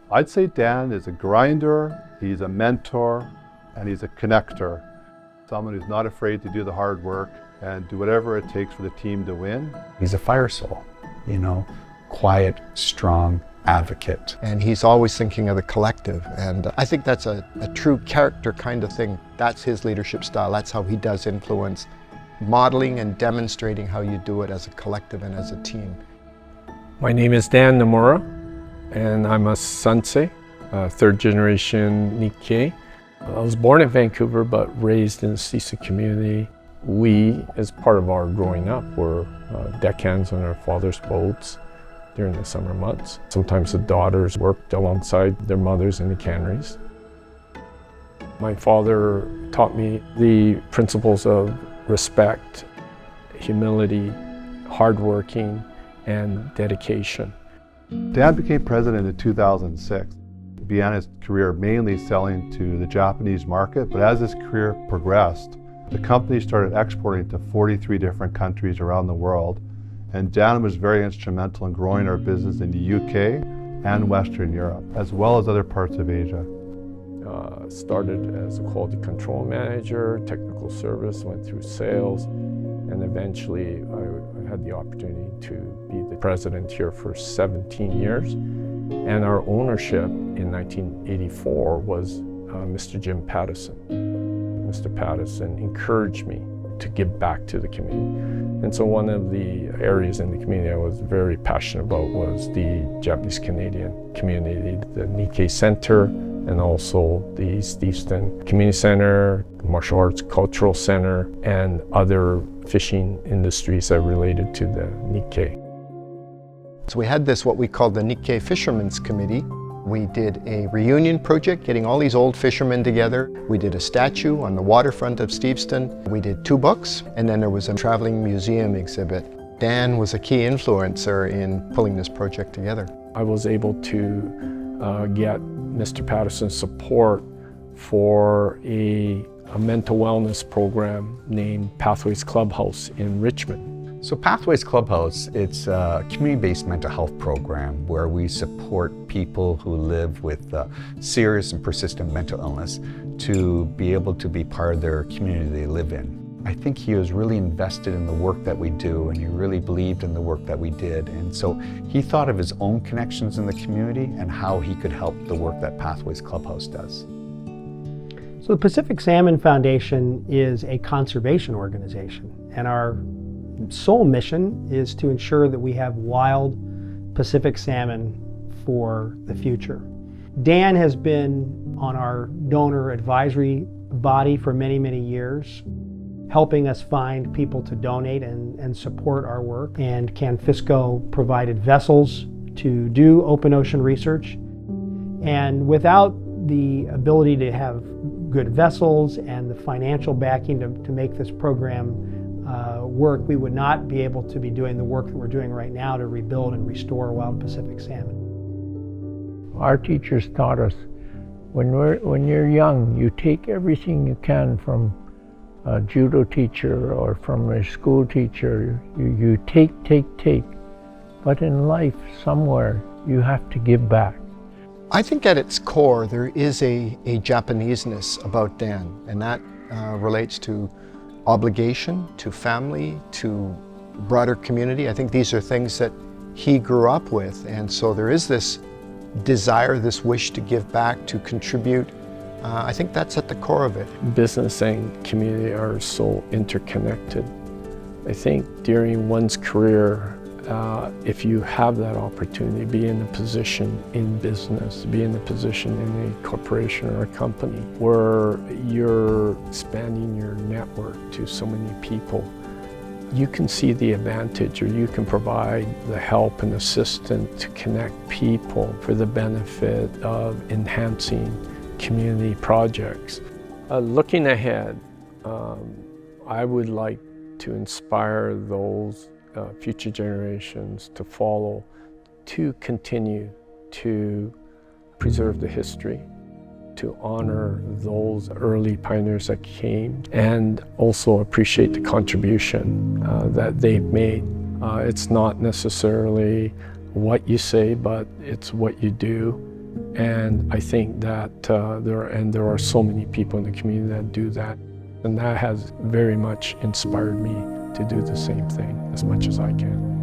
I'd say Dan is a grinder, he's a mentor, and he's a connector. Someone who's not afraid to do the hard work and do whatever it takes for the team to win. He's a fire soul, quiet, strong advocate. And he's always thinking of the collective. And I think that's a true character kind of thing. That's his leadership style. That's how he does influence, modeling and demonstrating how you do it as a collective and as a team. My name is Dan Nomura, and I'm a Sansei, third generation Nikkei. I was born in Vancouver, but raised in the Cecil community. We, as part of our growing up, were deckhands on our father's boats during the summer months. Sometimes the daughters worked alongside their mothers in the canneries. My father taught me the principles of respect, humility, hardworking, and dedication. Dan became president in 2006. He began his career mainly selling to the Japanese market, but as his career progressed, the company started exporting to 43 different countries around the world, and Dan was very instrumental in growing our business in the UK and Western Europe, as well as other parts of Asia. Started as a quality control manager, technical service, went through sales, and eventually I had the opportunity to be the president here for 17 years. And our ownership in 1984 was Mr. Jim Pattison. Mr. Pattison encouraged me to give back to the community. And so one of the areas in the community I was very passionate about was the Japanese-Canadian community, the Nikkei Center, and also the East Easton Community Center, Martial Arts Cultural Center, and other fishing industries that related to the Nikkei. So we had this, what we called the Nikkei Fishermen's Committee. We did a reunion project, getting all these old fishermen together. We did a statue on the waterfront of Steveston. We did 2 books, and then there was a traveling museum exhibit. Dan was a key influencer in pulling this project together. I was able to get Mr. Pattison's support for a mental wellness program named Pathways Clubhouse in Richmond. So Pathways Clubhouse, it's a community-based mental health program where we support people who live with serious and persistent mental illness to be able to be part of their community they live in. I think he was really invested in the work that we do, and he really believed in the work that we did. And so he thought of his own connections in the community and how he could help the work that Pathways Clubhouse does. So the Pacific Salmon Foundation is a conservation organization, and our sole mission is to ensure that we have wild Pacific salmon for the future. Dan has been on our donor advisory body for many, many years, helping us find people to donate and support our work. And Canfisco provided vessels to do open ocean research. And without the ability to have good vessels and the financial backing to make this program work, we would not be able to be doing the work that we're doing right now to rebuild and restore wild Pacific salmon. Our teachers taught us when you're young, you take everything you can from a judo teacher or from a school teacher. You take. But in life, somewhere, you have to give back. I think at its core, there is a Japaneseness about Dan, and that relates to obligation, to family, to broader community. I think these are things that he grew up with, and so there is this desire, this wish to give back, to contribute. I think that's at the core of it. Business and community are so interconnected. I think during one's career, if you have that opportunity, be in a position in business, be in a position in a corporation or a company where you're expanding your network to so many people, you can see the advantage, or you can provide the help and assistance to connect people for the benefit of enhancing community projects. Looking ahead, I would like to inspire those future generations to follow, to continue to preserve the history, to honor those early pioneers that came, and also appreciate the contribution that they've made. It's not necessarily what you say, but it's what you do. And I think that there are so many people in the community that do that. And that has very much inspired me to do the same thing as much as I can.